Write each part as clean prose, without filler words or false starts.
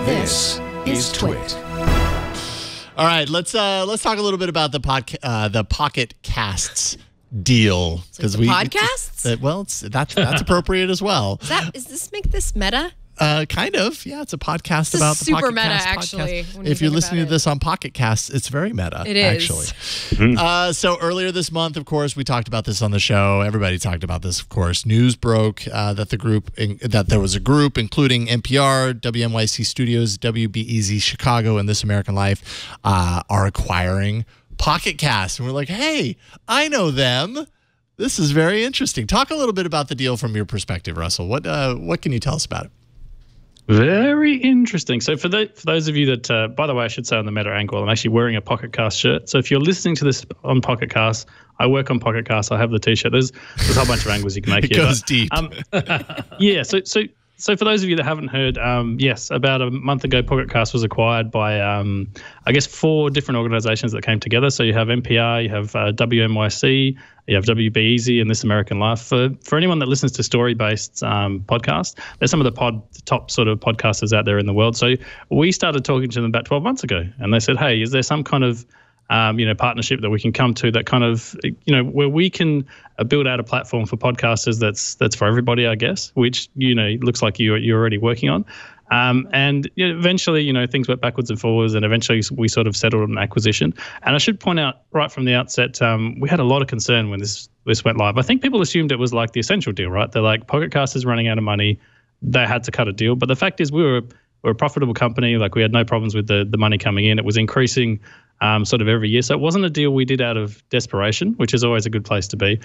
This is TWiT. All right, let's talk a little bit about the Pocket Casts deal, because podcasts. That's appropriate as well. Does this make this meta? Kind of, yeah. It's a podcast about the super Pocket meta, Cast actually. If you're listening to this on Pocket Casts, it's very meta. It is. Actually. So earlier this month, of course, we talked about this on the show. Everybody talked about this, of course. News broke that there was a group, including NPR, WNYC Studios, WBEZ Chicago, and This American Life, are acquiring Pocket Cast, and we're like, hey, I know them. This is very interesting. Talk a little bit about the deal from your perspective, Russell. What can you tell us about it? Very interesting. So for those of you that, by the way, I should say on the meta angle, I'm actually wearing a Pocket Cast shirt. So if you're listening to this on Pocket Cast, I work on Pocket Cast. I have the T-shirt. There's a whole bunch of angles you can make here. It goes deep. Yeah. So for those of you that haven't heard, yes, about a month ago, Pocket Cast was acquired by, I guess, 4 different organizations that came together. So you have NPR, you have WNYC, you have WBEZ, and This American Life. For anyone that listens to story-based podcasts, they're some of the top sort of podcasters out there in the world. So we started talking to them about 12 months ago, and they said, hey, is there some kind of partnership that we can come to that kind of, where we can build out a platform for podcasters that's for everybody, I guess, which, looks like you're already working on. And eventually, things went backwards and forwards, and eventually we sort of settled on an acquisition. And I should point out right from the outset, we had a lot of concern when this went live. I think people assumed it was like the Essential deal, right? They're like, Pocket Cast is running out of money. They had to cut a deal. But the fact is we're a profitable company. Like, we had no problems with the money coming in. It was increasing sort of every year. So it wasn't a deal we did out of desperation, which is always a good place to be.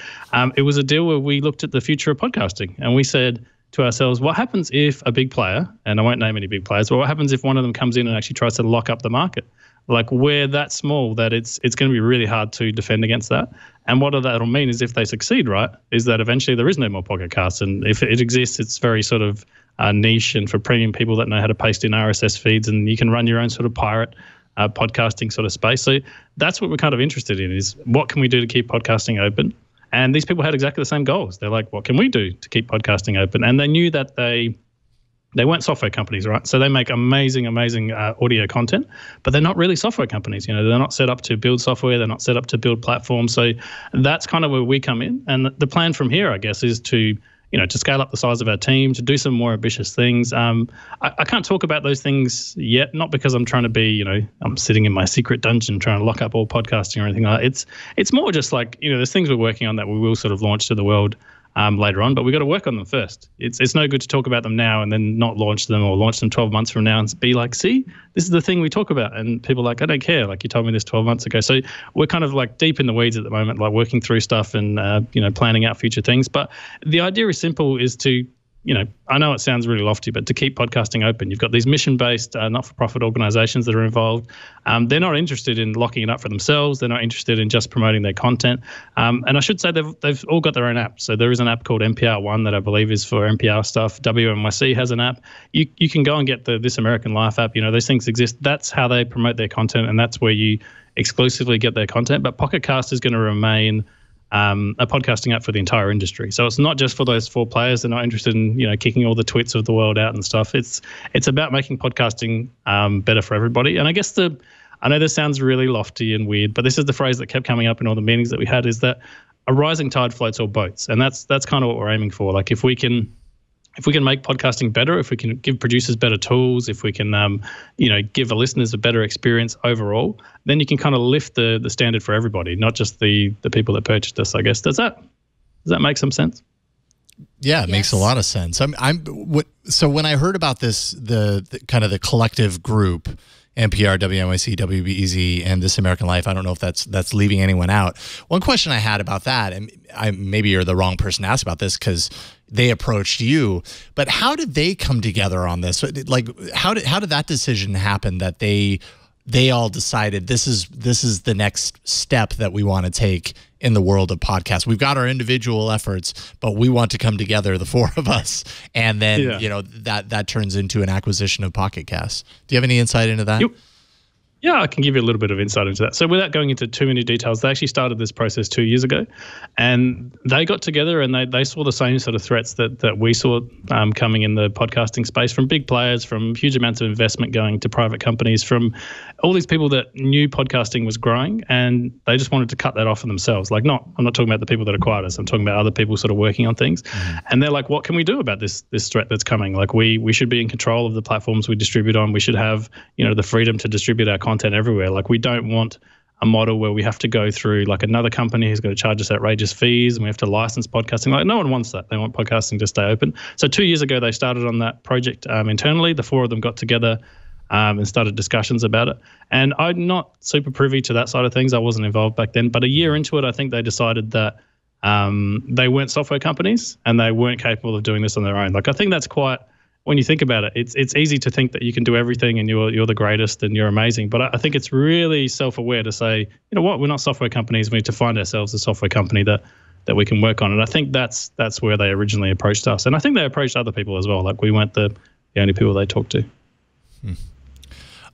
It was a deal where we looked at the future of podcasting, and we said to ourselves, what happens if a big player, and I won't name any big players, but what happens if one of them comes in and actually tries to lock up the market? Like, we're that small that it's going to be really hard to defend against that. And what that'll mean is, if they succeed, right, is that eventually there is no more Pocket Casts. And if it exists, it's very sort of niche and for premium people that know how to paste in RSS feeds, and you can run your own sort of pirate podcasting sort of space. So that's what we're kind of interested in, is what can we do to keep podcasting open? And these people had exactly the same goals. They're like, what can we do to keep podcasting open? And they knew that they weren't software companies, right? So they make amazing audio content, but they're not really software companies. They're not set up to build software. They're not set up to build platforms. So that's kind of where we come in. And the plan from here, I guess, is to scale up the size of our team, to do some more ambitious things. I can't talk about those things yet, not because I'm trying to be, I'm sitting in my secret dungeon trying to lock up all podcasting or anything like that. It's more just like, there's things we're working on that we will sort of launch to the world later on, but we've got to work on them first. It's no good to talk about them now and then not launch them, or launch them 12 months from now and be like, see, this is the thing we talk about. And people are like, I don't care. Like, you told me this 12 months ago. So we're kind of like deep in the weeds at the moment, like working through stuff and, planning out future things. But the idea is simple, is to, I know it sounds really lofty, but to keep podcasting open. You've got these mission-based, not-for-profit organizations that are involved. They're not interested in locking it up for themselves. They're not interested in just promoting their content. And I should say they've all got their own apps. So there is an app called NPR One that I believe is for NPR stuff. WNYC has an app. You can go and get the This American Life app. Those things exist. That's how they promote their content, and that's where you exclusively get their content. But Pocket Cast is going to remain a podcasting app for the entire industry. So it's not just for those 4 players. They're not interested in, kicking all the twits of the world out and stuff. It's about making podcasting better for everybody. And I guess I know this sounds really lofty and weird, but this is the phrase that kept coming up in all the meetings that we had, is that a rising tide floats all boats. And that's kind of what we're aiming for. Like, if we can make podcasting better, if we can give producers better tools, if we can, give the listeners a better experience overall, then you can kind of lift the standard for everybody, not just the people that purchased us, I guess. Does that make some sense? Yeah, it makes a lot of sense. So when I heard about this, the kind of the collective group, NPR, WNYC, WBEZ, and This American Life, I don't know if that's leaving anyone out. One question I had about that, and maybe you're the wrong person to ask about this because they approached you, but how did they come together on this? Like, how did that decision happen, that they all decided this is the next step that we want to take in the world of podcasts? We've got our individual efforts, but we want to come together, the 4 of us, and then that turns into an acquisition of Pocket Casts. Do you have any insight into that? Yeah, I can give you a little bit of insight into that. So without going into too many details, they actually started this process 2 years ago, and they got together and they saw the same sort of threats that we saw coming in the podcasting space from big players, from huge amounts of investment going to private companies, from all these people that knew podcasting was growing, and they just wanted to cut that off for themselves. Like, I'm not talking about the people that acquired us. I'm talking about other people sort of working on things. And they're like, what can we do about this threat that's coming? Like, we should be in control of the platforms we distribute on. We should have, the freedom to distribute our content everywhere. Like, we don't want a model where we have to go through like another company who's going to charge us outrageous fees and we have to license podcasting. Like, no one wants that. They want podcasting to stay open. So 2 years ago, they started on that project internally. The four of them got together and started discussions about it. And I'm not super privy to that side of things. I wasn't involved back then. But a year into it, I think they decided that they weren't software companies and they weren't capable of doing this on their own. Like, I think that's quite, when you think about it, it's easy to think that you can do everything and you're the greatest and you're amazing. But I think it's really self-aware to say, you know what, we're not software companies. We need to find ourselves a software company that we can work on. And I think that's where they originally approached us. And I think they approached other people as well. Like, we weren't the only people they talked to.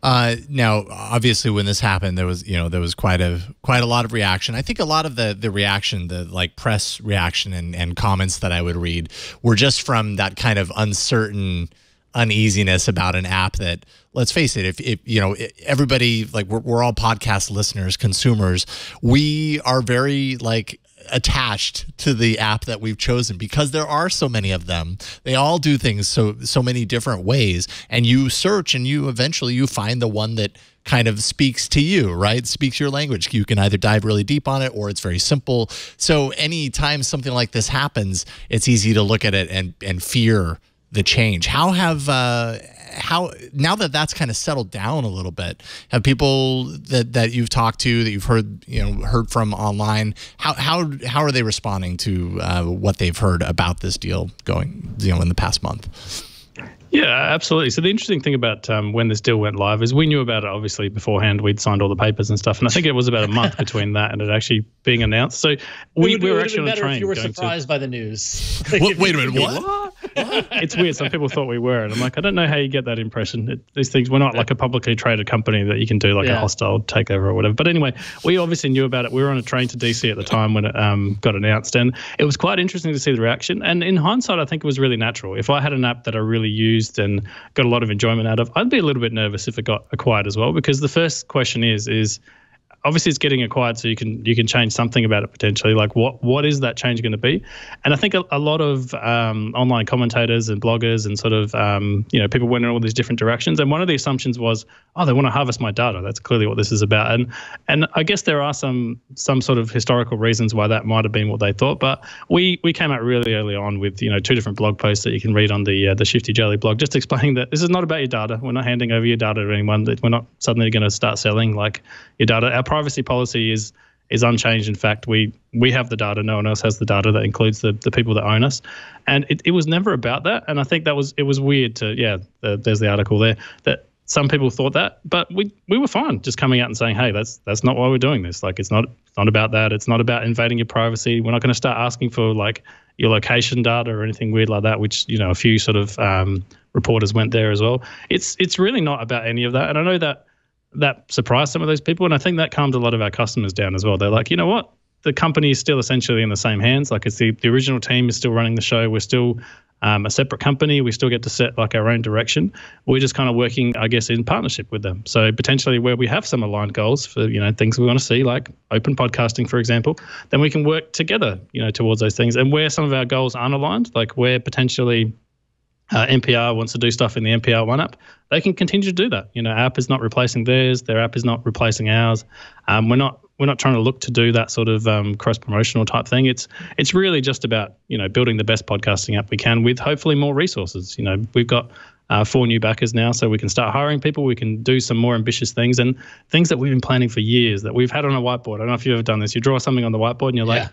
Now, obviously, when this happened, there was quite a lot of reaction. I think a lot of the reaction, the like press reaction and comments that I would read were just from that kind of uncertain uneasiness about an app that, let's face it, if everybody, like, we're all podcast listeners, consumers, we are very like attached to the app that we've chosen because there are so many of them. They all do things so many different ways, and you search and you eventually find the one that kind of speaks to you, right? Speaks your language. You can either dive really deep on it or it's very simple. So anytime something like this happens, it's easy to look at it and fear the change. How now that that's kind of settled down a little bit, have people that you've talked to, that you've heard from online, how are they responding to what they've heard about this deal going in the past month? Yeah, absolutely. So the interesting thing about when this deal went live is we knew about it obviously beforehand. We'd signed all the papers and stuff, and I think it was about a month between that and it actually being announced. So we were actually on a train. If you were surprised by the news. Wait a minute, what? It's weird. Some people thought we were, and I'm like, I don't know how you get that impression. These things, we're not like a publicly traded company that you can do like a hostile takeover or whatever. But anyway, we obviously knew about it. We were on a train to DC at the time when it got announced, and it was quite interesting to see the reaction. And in hindsight, I think it was really natural. If I had an app that I really used and got a lot of enjoyment out of, I'd be a little bit nervous if it got acquired as well, because the first question is obviously it's getting acquired, so you can change something about it potentially. Like, what is that change going to be? And I think a lot of online commentators and bloggers and sort of people went in all these different directions. And one of the assumptions was, they want to harvest my data. That's clearly what this is about. And I guess there are some sort of historical reasons why that might have been what they thought. But we came out really early on with 2 different blog posts that you can read on the Shifty Jelly blog, just explaining that this is not about your data. We're not handing over your data to anyone. We're not suddenly going to start selling like your data. Our privacy policy is unchanged. In fact, we have the data. No one else has the data. That includes the people that own us. And it was never about that. And I think it was weird to, there's the article there, that some people thought that, but we were fine just coming out and saying, hey, that's not why we're doing this. Like, it's not about that. It's not about invading your privacy. We're not going to start asking for like your location data or anything weird like that, which, a few sort of reporters went there as well. It's really not about any of that. And I know that surprised some of those people, and I think that calmed a lot of our customers down as well. They're like, you know what? The company is still essentially in the same hands. Like, it's the original team is still running the show. We're still a separate company. We still get to set like our own direction. We're just kind of working, I guess, in partnership with them. So potentially where we have some aligned goals for, things we want to see, like open podcasting, for example, then we can work together, towards those things. And where some of our goals aren't aligned, like where potentially NPR wants to do stuff in the NPR One app, they can continue to do that. Our app is not replacing theirs. Their app is not replacing ours. We're not trying to look to do that sort of cross-promotional type thing. It's really just about, building the best podcasting app we can with hopefully more resources. We've got 4 new backers now, so we can start hiring people. We can do some more ambitious things and things that we've been planning for years that we've had on a whiteboard. I don't know if you've ever done this. You draw something on the whiteboard and you're like,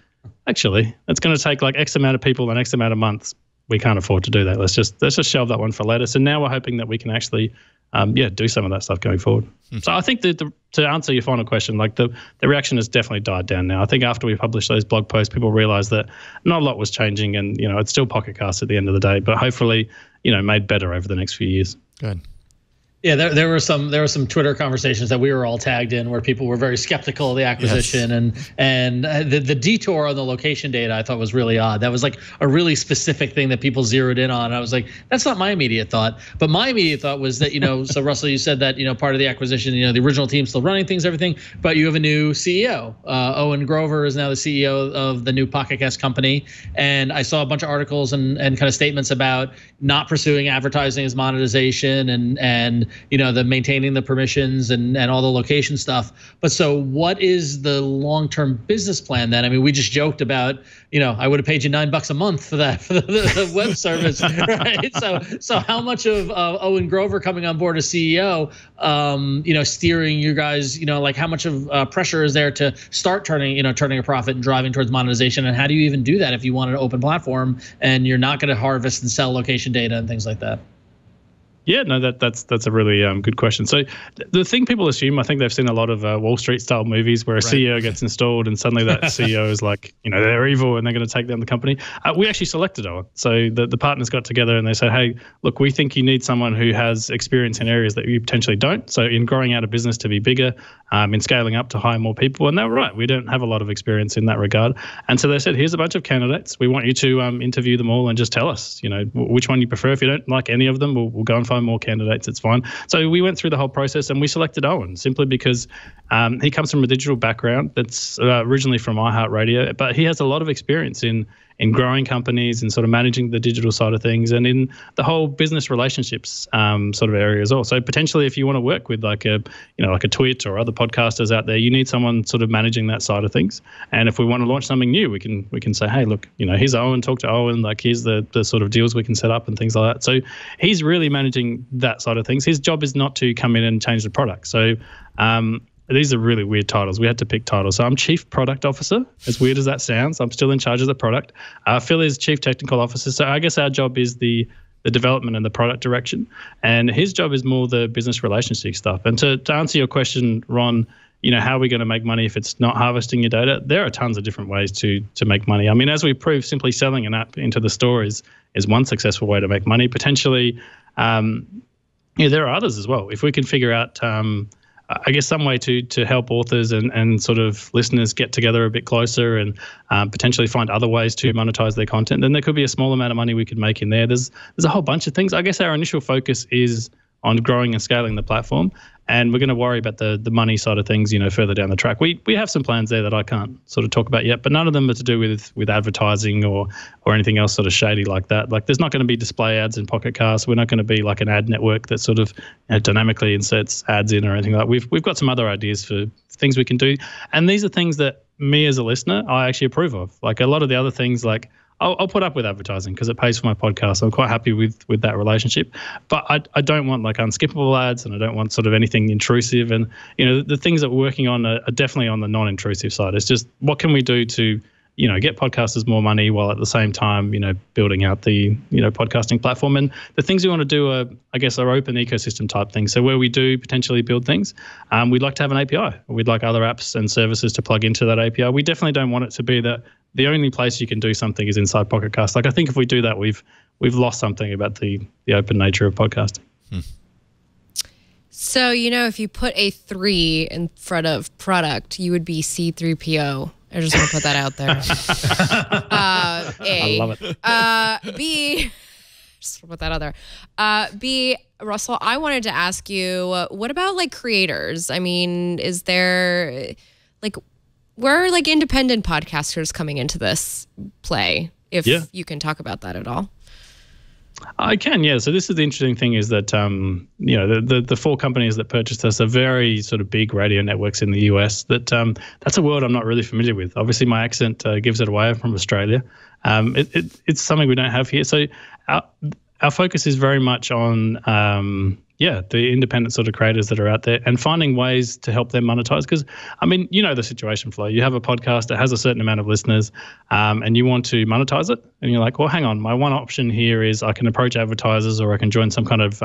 actually, it's going to take like X amount of people and X amount of months. We can't afford to do that. Let's just shelve that one for later. So now we're hoping that we can actually, do some of that stuff going forward. So I think that to answer your final question, like the reaction has definitely died down now. I think after we published those blog posts, people realized that not a lot was changing, and it's still Pocket Cast at the end of the day, but hopefully made better over the next few years. Good. Yeah, there were some Twitter conversations that we were all tagged in where people were very skeptical of the acquisition, and the detour on the location data I thought was really odd. That was like a really specific thing that people zeroed in on. I was like, that's not my immediate thought. But my immediate thought was that, so Russell, you said that, part of the acquisition, the original team's still running things, everything, but you have a new CEO. Owen Grover is now the CEO of the new Pocket Cast company, and I saw a bunch of articles and kind of statements about not pursuing advertising as monetization and the maintaining the permissions and all the location stuff. But so what is the long-term business plan then? I mean, we just joked about, I would have paid you $9 a month for that, for the web service, right? So how much of Owen Grover coming on board as CEO, steering you guys, like how much of pressure is there to start turning a profit and driving towards monetization? And how do you even do that if you want an open platform and you're not going to harvest and sell location data and things like that? Yeah, no, that's a really good question. So the thing people assume, I think they've seen a lot of Wall Street style movies where a CEO gets installed and suddenly that CEO is like, they're evil and they're going to take down the company. We actually selected Owen. So the partners got together and they said, hey, look, we think you need someone who has experience in areas that you potentially don't. So in growing out a business to be bigger, in scaling up to hire more people. And they were right. We don't have a lot of experience in that regard. And so they said, here's a bunch of candidates. We want you to interview them all and just tell us, which one you prefer. If you don't like any of them, we'll go and find more candidates. It's fine. So we went through the whole process and we selected Owen simply because he comes from a digital background that's originally from iHeartRadio, but he has a lot of experience in growing companies and sort of managing the digital side of things and in the whole business relationships sort of area as well. So potentially if you want to work with like a TWiT or other podcasters out there, you need someone sort of managing that side of things. And if we want to launch something new, we can say, hey, look, here's Owen, talk to Owen, like here's the sort of deals we can set up and things like that. So he's really managing that side of things. His job is not to come in and change the product. So these are really weird titles. We had to pick titles. So I'm Chief Product Officer, as weird as that sounds. I'm still in charge of the product. Phil is Chief Technical Officer. So I guess our job is the development and the product direction. And his job is more the business relationship stuff. And to answer your question, Ron, how are we going to make money if it's not harvesting your data? There are tons of different ways to make money. I mean, as we proved, simply selling an app into the store is one successful way to make money. Potentially, there are others as well. If we can figure out I guess some way to help authors and sort of listeners get together a bit closer and potentially find other ways to monetize their content, then there could be a small amount of money we could make in there. There's a whole bunch of things. I guess our initial focus is on growing and scaling the platform, and we're going to worry about the money side of things, further down the track. We have some plans there that I can't sort of talk about yet, but none of them are to do with advertising or anything else sort of shady like that. Like there's not going to be display ads in Pocket Cast. We're not going to be like an ad network that sort of dynamically inserts ads in or anything like that. We've got some other ideas for things we can do, and these are things that me as a listener I actually approve of. Like a lot of the other things, like I'll put up with advertising because it pays for my podcast. I'm quite happy with that relationship, but I don't want like unskippable ads, and I don't want sort of anything intrusive. And the things that we're working on are definitely on the non-intrusive side. It's just what can we do to get podcasters more money while at the same time building out the podcasting platform. And the things we want to do are, I guess, are open ecosystem type things. So where we do potentially build things, we'd like to have an API. We'd like other apps and services to plug into that API. We definitely don't want it to be that the only place you can do something is inside Pocket Cast. Like I think if we do that, we've lost something about the open nature of podcasting. So, if you put a 3 in front of product, you would be C3PO. I just want to put that out there. A. I love it. B. Just put that out there. B. Russell, I wanted to ask you, what about like creators? I mean, is there like, where are like independent podcasters coming into this play? If you can talk about that at all. I can, yeah. So this is the interesting thing is that, the 4 companies that purchased us are very sort of big radio networks in the US. That's a world I'm not really familiar with. Obviously, my accent gives it away. I'm from Australia. It's something we don't have here. So our focus is very much on the independent sort of creators that are out there and finding ways to help them monetize. Because, I mean, the situation, Flo. You have a podcast that has a certain amount of listeners and you want to monetize it. And you're like, well, hang on. My one option here is I can approach advertisers or I can join some kind of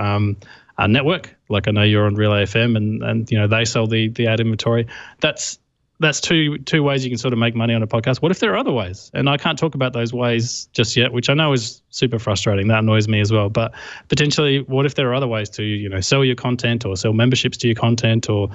network. Like I know you're on Relay FM and they sell the ad inventory. That's that's two ways you can sort of make money on a podcast. What if there are other ways? And I can't talk about those ways just yet, which I know is super frustrating. That annoys me as well. But potentially, what if there are other ways to, sell your content or sell memberships to your content, or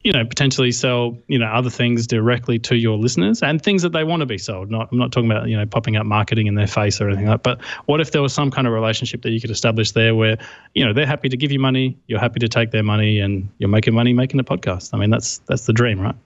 potentially sell, other things directly to your listeners, and things that they want to be sold. I'm not talking about, popping up marketing in their face or anything like that. But what if there was some kind of relationship that you could establish there where, they're happy to give you money, you're happy to take their money, and you're making money making a podcast? I mean, that's the dream, right?